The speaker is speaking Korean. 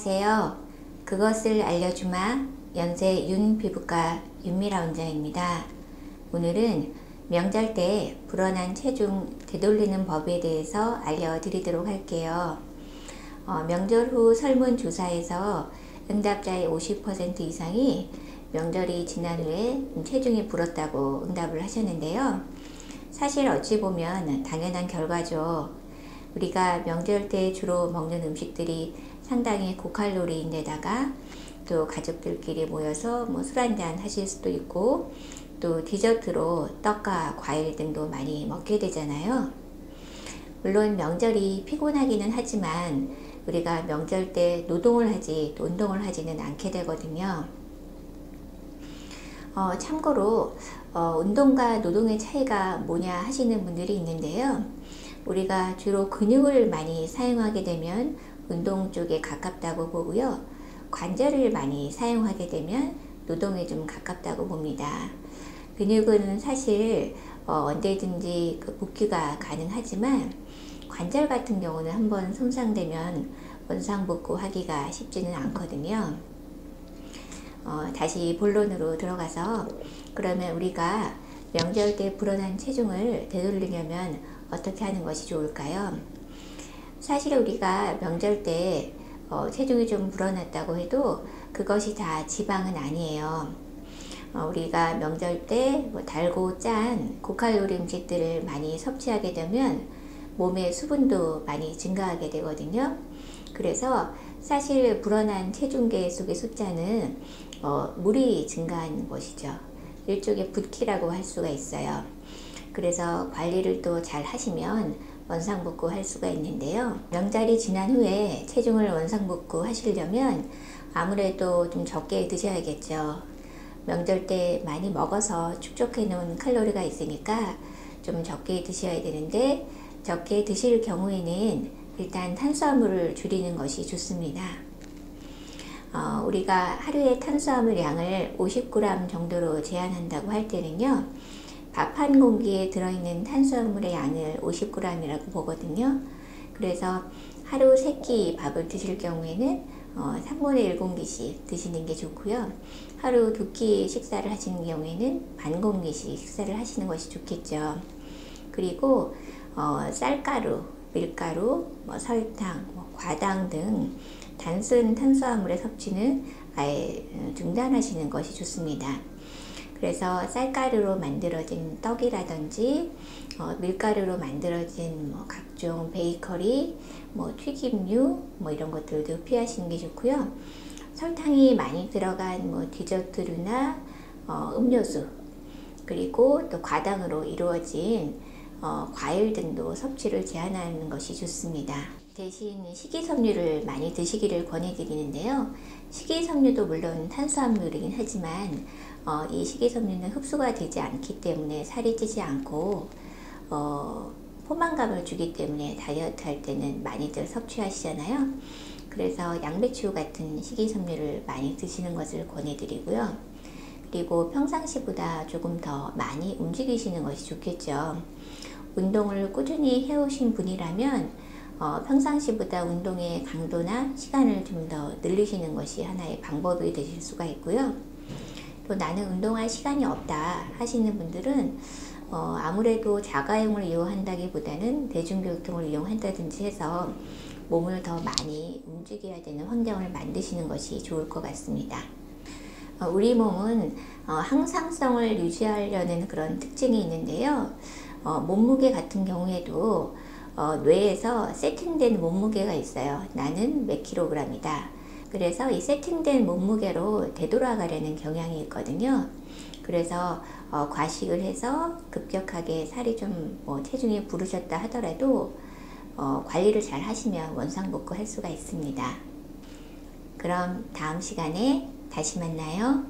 안녕하세요. 그것을 알려주마 연세 윤피부과 윤미라 원장입니다. 오늘은 명절 때 불어난 체중 되돌리는 법에 대해서 알려드리도록 할게요. 명절 후 설문조사에서 응답자의 50% 이상이 명절이 지난 후에 체중이 불었다고 응답을 하셨는데요. 사실 어찌 보면 당연한 결과죠. 우리가 명절 때 주로 먹는 음식들이 상당히 고칼로리인데다가 또 가족들끼리 모여서 술 한잔 하실 수도 있고 또 디저트로 떡과 과일 등도 많이 먹게 되잖아요. 물론 명절이 피곤하기는 하지만 우리가 명절 때 노동을 하지 또 운동을 하지는 않게 되거든요. 참고로 운동과 노동의 차이가 뭐냐 하시는 분들이 있는데요. 우리가 주로 근육을 많이 사용하게 되면 운동 쪽에 가깝다고 보고요. 관절을 많이 사용하게 되면 노동에 좀 가깝다고 봅니다. 근육은 사실 언제든지 복귀가 가능하지만 관절 같은 경우는 한번 손상되면 원상복구 하기가 쉽지는 않거든요. 다시 본론으로 들어가서 그러면 우리가 명절 때 불어난 체중을 되돌리려면 어떻게 하는 것이 좋을까요? 사실 우리가 명절 때 체중이 좀 불어났다고 해도 그것이 다 지방은 아니에요. 우리가 명절 때 달고 짠 고칼로리 음식들을 많이 섭취하게 되면 몸의 수분도 많이 증가하게 되거든요. 그래서 사실 불어난 체중계 속의 숫자는 물이 증가한 것이죠. 일종의 붓기라고 할 수가 있어요. 그래서 관리를 또 잘 하시면 원상복구 할 수가 있는데요. 명절이 지난 후에 체중을 원상복구 하시려면 아무래도 좀 적게 드셔야겠죠. 명절 때 많이 먹어서 축적해 놓은 칼로리가 있으니까 좀 적게 드셔야 되는데 적게 드실 경우에는 일단 탄수화물을 줄이는 것이 좋습니다. 우리가 하루에 탄수화물 양을 50g 정도로 제한한다고 할 때는요. 밥 한 공기에 들어있는 탄수화물의 양을 50g이라고 보거든요. 그래서 하루 3끼 밥을 드실 경우에는 3분의 1공기씩 드시는 게 좋고요. 하루 2끼 식사를 하시는 경우에는 반 공기씩 식사를 하시는 것이 좋겠죠. 그리고 쌀가루, 밀가루, 설탕, 과당 등 단순 탄수화물의 섭취는 아예 중단하시는 것이 좋습니다. 그래서 쌀가루로 만들어진 떡이라든지 밀가루로 만들어진 각종 베이커리, 튀김류 이런 것들도 피하시는 게 좋고요. 설탕이 많이 들어간 디저트류나 음료수 그리고 또 과당으로 이루어진 과일 등도 섭취를 제한하는 것이 좋습니다. 대신 식이섬유를 많이 드시기를 권해드리는데요. 식이섬유도 물론 탄수화물이긴 하지만 이 식이섬유는 흡수가 되지 않기 때문에 살이 찌지 않고 포만감을 주기 때문에 다이어트 할 때는 많이들 섭취하시잖아요. 그래서 양배추 같은 식이섬유를 많이 드시는 것을 권해드리고요. 그리고 평상시보다 조금 더 많이 움직이시는 것이 좋겠죠. 운동을 꾸준히 해오신 분이라면 평상시보다 운동의 강도나 시간을 좀 더 늘리시는 것이 하나의 방법이 되실 수가 있고요. 또 나는 운동할 시간이 없다 하시는 분들은 아무래도 자가용을 이용한다기보다는 대중교통을 이용한다든지 해서 몸을 더 많이 움직여야 되는 환경을 만드시는 것이 좋을 것 같습니다. 우리 몸은 항상성을 유지하려는 그런 특징이 있는데요. 몸무게 같은 경우에도 뇌에서 세팅된 몸무게가 있어요. 나는 몇 킬로그램이다. 그래서 이 세팅된 몸무게로 되돌아가려는 경향이 있거든요. 그래서 과식을 해서 급격하게 살이 좀 체중이 부르셨다 하더라도 관리를 잘 하시면 원상복구 할 수가 있습니다. 그럼 다음 시간에 다시 만나요.